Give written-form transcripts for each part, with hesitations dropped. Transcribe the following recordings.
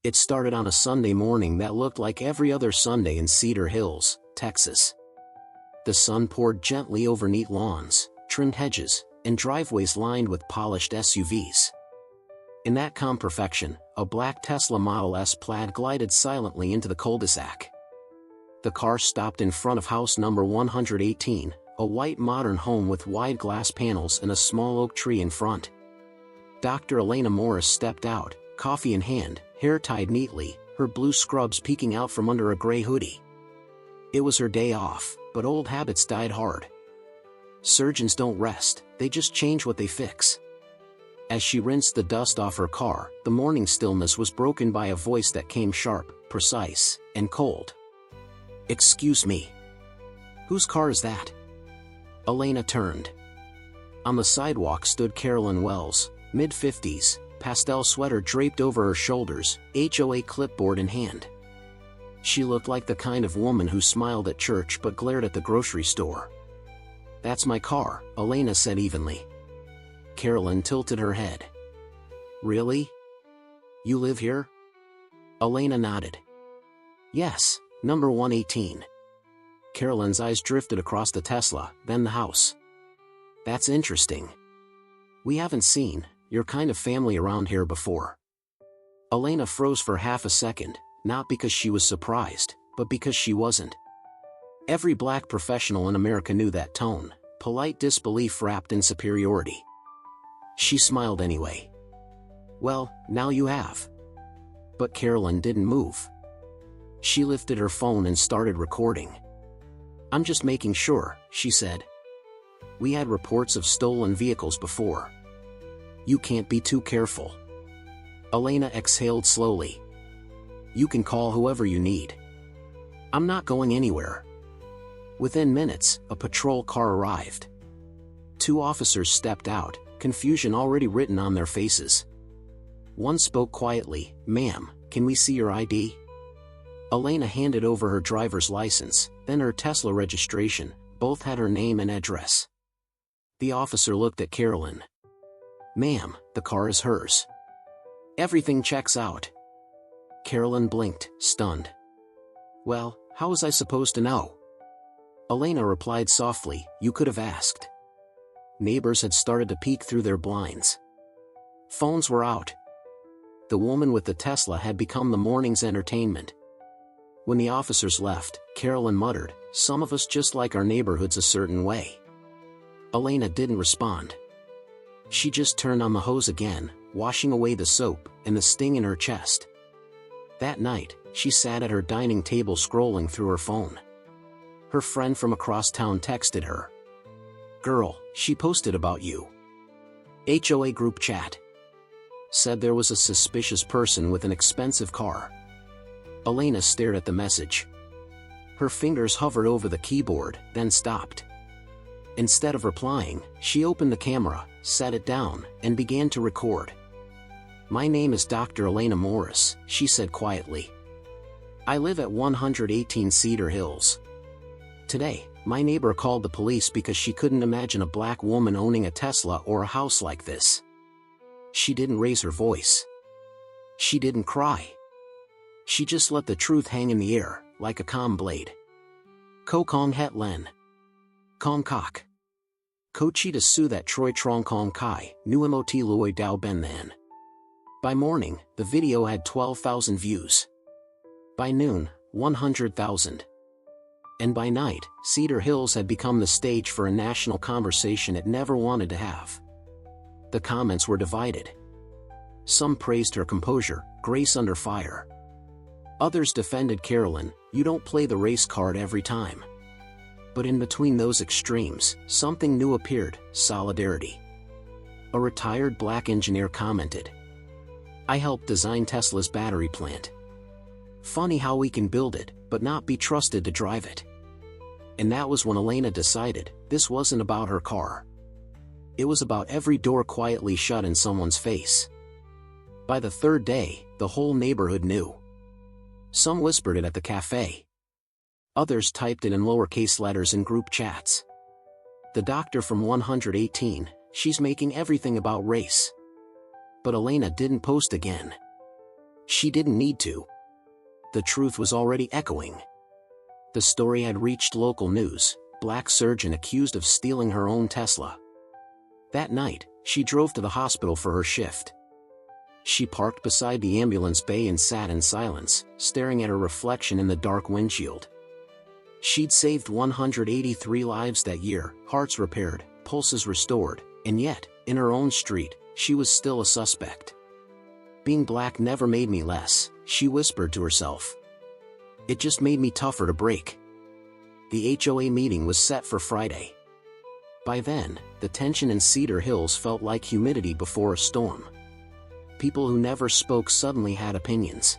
It started on a Sunday morning that looked like every other Sunday in Cedar Hills, Texas. The sun poured gently over neat lawns, trimmed hedges, and driveways lined with polished SUVs. In that calm perfection, a black Tesla Model S Plaid glided silently into the cul-de-sac. The car stopped in front of house number 118, a white modern home with wide glass panels and a small oak tree in front. Dr. Elena Morris stepped out, coffee in hand, hair tied neatly, her blue scrubs peeking out from under a gray hoodie. It was her day off, but old habits died hard. Surgeons don't rest, they just change what they fix. As she rinsed the dust off her car, the morning stillness was broken by a voice that came sharp, precise, and cold. "Excuse me. Whose car is that?" Elena turned. On the sidewalk stood Carolyn Wells, mid-50s, pastel sweater draped over her shoulders, HOA clipboard in hand. She looked like the kind of woman who smiled at church but glared at the grocery store. "That's my car," Elena said evenly. Carolyn tilted her head. "Really? You live here?" Elena nodded. "Yes, number 118. Carolyn's eyes drifted across the Tesla, then the house. "That's interesting. We haven't seen your kind of family around here before." Elena froze for half a second, not because she was surprised, but because she wasn't. Every black professional in America knew that tone, polite disbelief wrapped in superiority. She smiled anyway. "Well, now you have." But Carolyn didn't move. She lifted her phone and started recording. "I'm just making sure," she said. "We had reports of stolen vehicles before. You can't be too careful." Elena exhaled slowly. "You can call whoever you need. I'm not going anywhere." Within minutes, a patrol car arrived. Two officers stepped out, confusion already written on their faces. One spoke quietly, "Ma'am, can we see your ID?" Elena handed over her driver's license, then her Tesla registration. Both had her name and address. The officer looked at Carolyn. "Ma'am, the car is hers. Everything checks out." Carolyn blinked, stunned. "Well, how was I supposed to know?" Elena replied softly, "You could have asked." Neighbors had started to peek through their blinds. Phones were out. The woman with the Tesla had become the morning's entertainment. When the officers left, Carolyn muttered, "Some of us just like our neighborhoods a certain way." Elena didn't respond. She just turned on the hose again, washing away the soap and the sting in her chest. That night, she sat at her dining table scrolling through her phone. Her friend from across town texted her. "Girl, she posted about you. HOA group chat. Said there was a suspicious person with an expensive car." Elena stared at the message. Her fingers hovered over the keyboard, then stopped. Instead of replying, she opened the camera, set it down, and began to record. "My name is Dr. Elena Morris," she said quietly. "I live at 118 Cedar Hills. Today, my neighbor called the police because she couldn't imagine a black woman owning a Tesla or a house like this." She didn't raise her voice. She didn't cry. She just let the truth hang in the air, like a calm blade. "Ko kong het len. Kong kok. Ko cheetah su that Troy trong kong kai, nu mot loi dao ben then." By morning, the video had 12,000 views. By noon, 100,000. And by night, Cedar Hills had become the stage for a national conversation it never wanted to have. The comments were divided. Some praised her composure, grace under fire. Others defended Carolyn, "You don't play the race card every time." But in between those extremes, something new appeared, solidarity. A retired black engineer commented, "I helped design Tesla's battery plant. Funny how we can build it, but not be trusted to drive it." And that was when Elena decided, this wasn't about her car. It was about every door quietly shut in someone's face. By the third day, the whole neighborhood knew. Some whispered it at the cafe. Others typed it in lowercase letters in group chats. The doctor from 118, she's making everything about race. But Elena didn't post again. She didn't need to. The truth was already echoing. The story had reached local news: black surgeon accused of stealing her own Tesla. That night, she drove to the hospital for her shift. She parked beside the ambulance bay and sat in silence, staring at her reflection in the dark windshield. She'd saved 183 lives that year, hearts repaired, pulses restored, and yet, in her own street, she was still a suspect. Being black never made me less, she whispered to herself. It just made me tougher to break. The HOA meeting was set for Friday. By then, the tension in Cedar Hills felt like humidity before a storm. People who never spoke suddenly had opinions.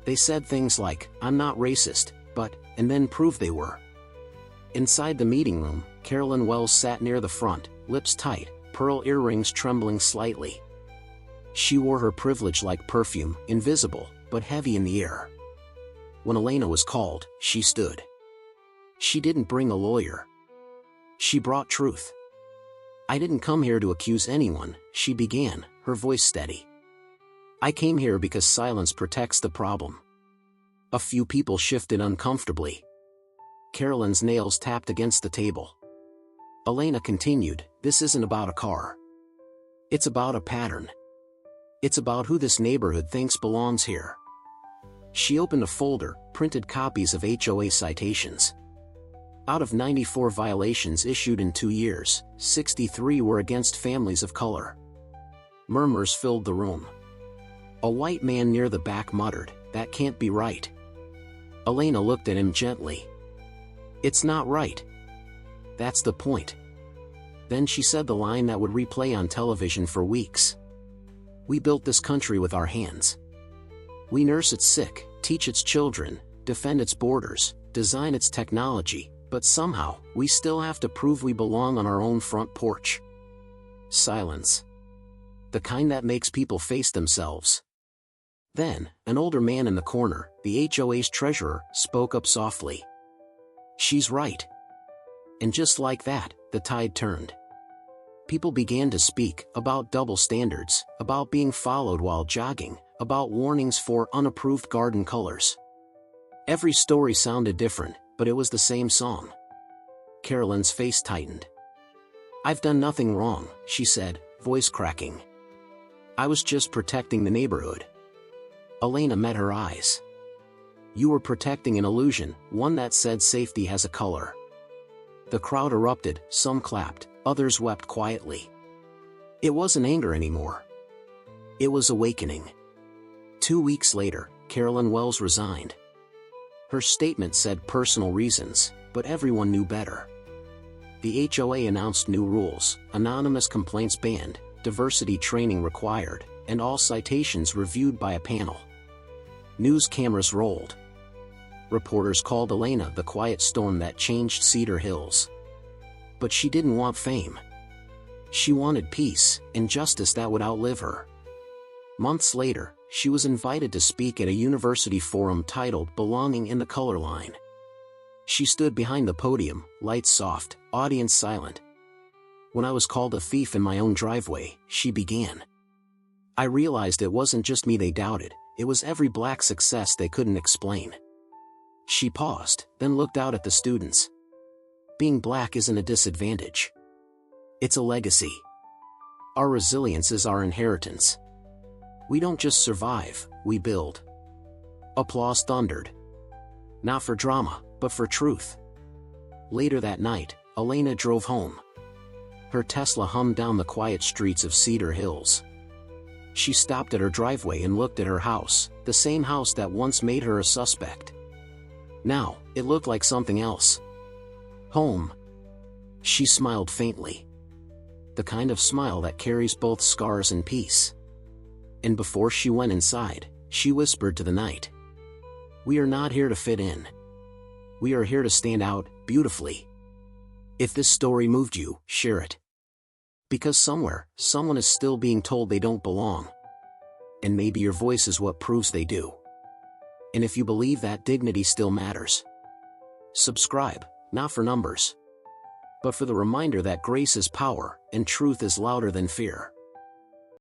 They said things like, "I'm not racist, but," and then proved they were. Inside the meeting room, Carolyn Wells sat near the front, lips tight, pearl earrings trembling slightly. She wore her privilege like perfume, invisible, but heavy in the air. When Elena was called, she stood. She didn't bring a lawyer. She brought truth. "I didn't come here to accuse anyone," she began, her voice steady. "I came here because silence protects the problem." A few people shifted uncomfortably. Carolyn's nails tapped against the table. Elena continued, "This isn't about a car. It's about a pattern. It's about who this neighborhood thinks belongs here." She opened a folder, printed copies of HOA citations. Out of 94 violations issued in 2 years, 63 were against families of color. Murmurs filled the room. A white man near the back muttered, "That can't be right." Elena looked at him gently. "It's not right. That's the point." Then she said the line that would replay on television for weeks. "We built this country with our hands. We nurse its sick, teach its children, defend its borders, design its technology, but somehow, we still have to prove we belong on our own front porch." Silence. The kind that makes people face themselves. Then, an older man in the corner, the HOA's treasurer, spoke up softly. "She's right." And just like that, the tide turned. People began to speak about double standards, about being followed while jogging, about warnings for unapproved garden colors. Every story sounded different, but it was the same song. Carolyn's face tightened. "I've done nothing wrong," she said, voice cracking. "I was just protecting the neighborhood." Elena met her eyes. "You were protecting an illusion, one that said safety has a color." The crowd erupted, some clapped, others wept quietly. It wasn't anger anymore. It was awakening. 2 weeks later, Carolyn Wells resigned. Her statement said personal reasons, but everyone knew better. The HOA announced new rules: anonymous complaints banned, diversity training required, and all citations reviewed by a panel. News cameras rolled. Reporters called Elena the quiet storm that changed Cedar Hills. But she didn't want fame. She wanted peace, and justice that would outlive her. Months later, she was invited to speak at a university forum titled "Belonging in the Color Line." She stood behind the podium, lights soft, audience silent. "When I was called a thief in my own driveway," she began, "I realized it wasn't just me they doubted, it was every black success they couldn't explain." She paused, then looked out at the students. Being black isn't a disadvantage. It's a legacy. Our resilience is our inheritance. We don't just survive, we build. Applause thundered. Not for drama, but for truth. Later that night, Elena drove home. Her Tesla hummed down the quiet streets of Cedar Hills. She stopped at her driveway and looked at her house, the same house that once made her a suspect. Now, it looked like something else. Home. She smiled faintly. The kind of smile that carries both scars and peace. And before she went inside, she whispered to the night, "We are not here to fit in. We are here to stand out, beautifully." If this story moved you, share it. Because somewhere, someone is still being told they don't belong. And maybe your voice is what proves they do. And if you believe that dignity still matters, subscribe, not for numbers, but for the reminder that grace is power, and truth is louder than fear.